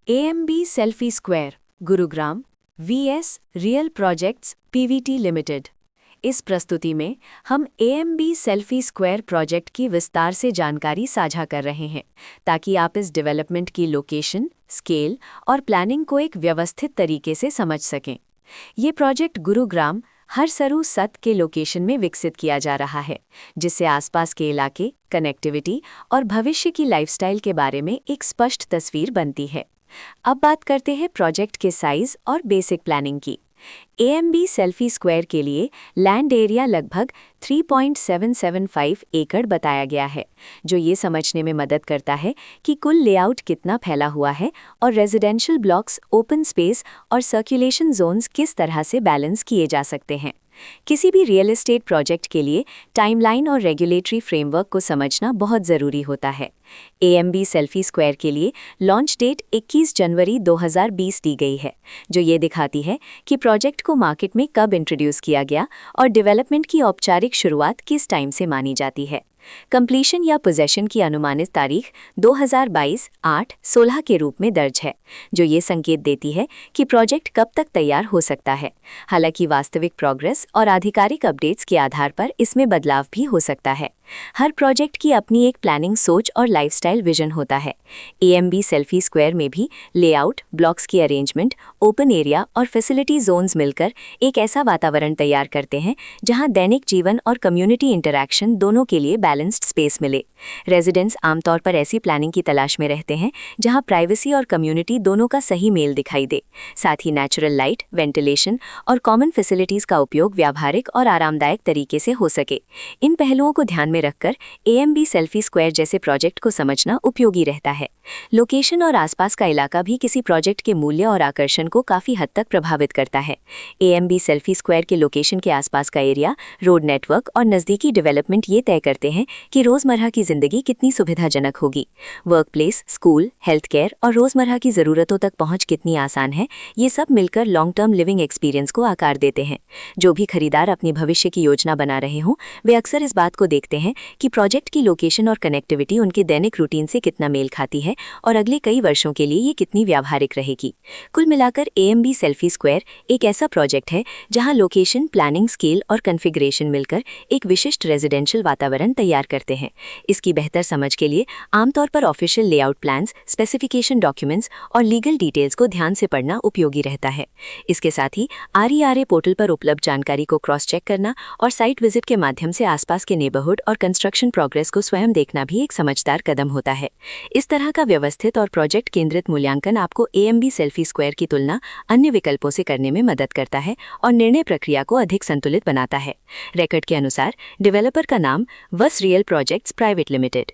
AMB selfie square, Gurugram, VS real projects Pvt limited. इस प्रस्तुति में हम AMB सेल्फी स्क्वायर प्रोजेक्ट की विस्तार से जानकारी साझा कर रहे हैं, ताकि आप इस डेवलपमेंट की लोकेशन, स्केल और प्लानिंग को एक व्यवस्थित तरीके से समझ सकें। ये प्रोजेक्ट गुरुग्राम हरसरू सत के लोकेशन में विकसित किया जा रहा है, जिससे आसपास के इलाके, कनेक्टिविटी और भविष्य की लाइफस्टाइल के बारे में एक स्पष्ट तस्वीर बनती है। अब बात करते हैं प्रोजेक्ट के साइज और बेसिक प्लानिंग की। AMB सेल्फी स्क्वायर के लिए लैंड एरिया लगभग 3.775 एकड़ बताया गया है, जो ये समझने में मदद करता है कि कुल लेआउट कितना फैला हुआ है और रेजिडेंशियल ब्लॉक्स, ओपन स्पेस और सर्कुलेशन जोन्स किस तरह से बैलेंस किए जा सकते हैं। किसी भी रियल एस्टेट प्रोजेक्ट के लिए टाइमलाइन और रेगुलेटरी फ्रेमवर्क को समझना बहुत ज़रूरी होता है। AMB सेल्फी स्क्वायर के लिए लॉन्च डेट 21 जनवरी 2020 दी गई है, जो ये दिखाती है कि प्रोजेक्ट को मार्केट में कब इंट्रोड्यूस किया गया और डेवलपमेंट की औपचारिक शुरुआत किस टाइम से मानी जाती है। कंप्लीशन या पोजेशन की अनुमानित तारीख 2022-8-16 के रूप में दर्ज है, जो ये संकेत देती है कि प्रोजेक्ट कब तक तैयार हो सकता है। हालांकि वास्तविक प्रोग्रेस और आधिकारिक अपडेट्स के आधार पर इसमें बदलाव भी हो सकता है। हर प्रोजेक्ट की अपनी एक प्लानिंग सोच और लाइफस्टाइल विजन होता है। AMB सेल्फी स्क्वायर में भी लेआउट, ब्लॉक्स की अरेंजमेंट, ओपन एरिया और फैसिलिटी जोन्स मिलकर एक ऐसा वातावरण तैयार करते हैं जहां दैनिक जीवन और कम्युनिटी इंटरैक्शन दोनों के लिए बैलेंस्ड स्पेस मिले। रेजिडेंट्स आमतौर पर ऐसी प्लानिंग की तलाश में रहते हैं जहां प्राइवेसी और कम्युनिटी दोनों का सही मेल दिखाई दे। साथ ही नेचुरल लाइट, वेंटिलेशन और कॉमन फैसिलिटीज का उपयोग व्यावहारिक और आरामदायक तरीके से हो सके। इन पहलुओं को ध्यान में रखकर AMB सेल्फी स्क्वायर जैसे प्रोजेक्ट को समझना उपयोगी रहता है। लोकेशन और आसपास का इलाका भी किसी प्रोजेक्ट के मूल्य और आकर्षण को काफी हद तक प्रभावित करता है। AMB सेल्फी स्क्वायर के लोकेशन के आसपास का एरिया, रोड नेटवर्क और नजदीकी डेवलपमेंट ये तय करते हैं कि रोजमर्रा की जिंदगी कितनी सुविधाजनक होगी। Work place, school, health care और रोजमर्रा की जरूरतों तक पहुंच कितनी आसान है, ये सब मिलकर लॉन्ग टर्म लिविंग एक्सपीरियंस को आकार देते हैं। जो भी खरीदार अपनी भविष्य की योजना बना रहे हों, वे अक्सर इस बात को देखते हैं कि प्रोजेक्ट की लोकेशन और कनेक्टिविटी उनके दैनिक रूटीन से कितना मेल खाती है और अगले कई वर्षों के लिए ये कितनी व्यावहारिक रहेगी। कुल मिलाकर AMB सेल्फी स्क्वायर एक ऐसा प्रोजेक्ट है जहां लोकेशन, प्लानिंग, स्केल और कॉन्फ़िगरेशन मिलकर एक विशिष्ट रेजिडेंशियल वातावरण तैयार करते हैं। इसकी बेहतर समझ के लिए आमतौर पर official layout plans, specification documents और लीगल डिटेल्स को ध्यान से पढ़ना उपयोगी रहता है। इसके साथ ही RERA पोर्टल पर उपलब्ध जानकारी को क्रॉस चेक करना और साइट विजिट के माध्यम से आसपास के नेबरहुड और कंस्ट्रक्शन प्रोग्रेस को स्वयं देखना भी एक समझदार कदम होता है। इस तरह का व्यवस्थित और प्रोजेक्ट केंद्रित मूल्यांकन आपको AMB सेल्फी स्क्वायर की तुलना अन्य विकल्पों से करने में मदद करता है और निर्णय प्रक्रिया को अधिक संतुलित बनाता है। रिकॉर्ड के अनुसार डेवलपर का नाम वस रियल प्रोजेक्ट्स प्राइवेट लिमिटेड।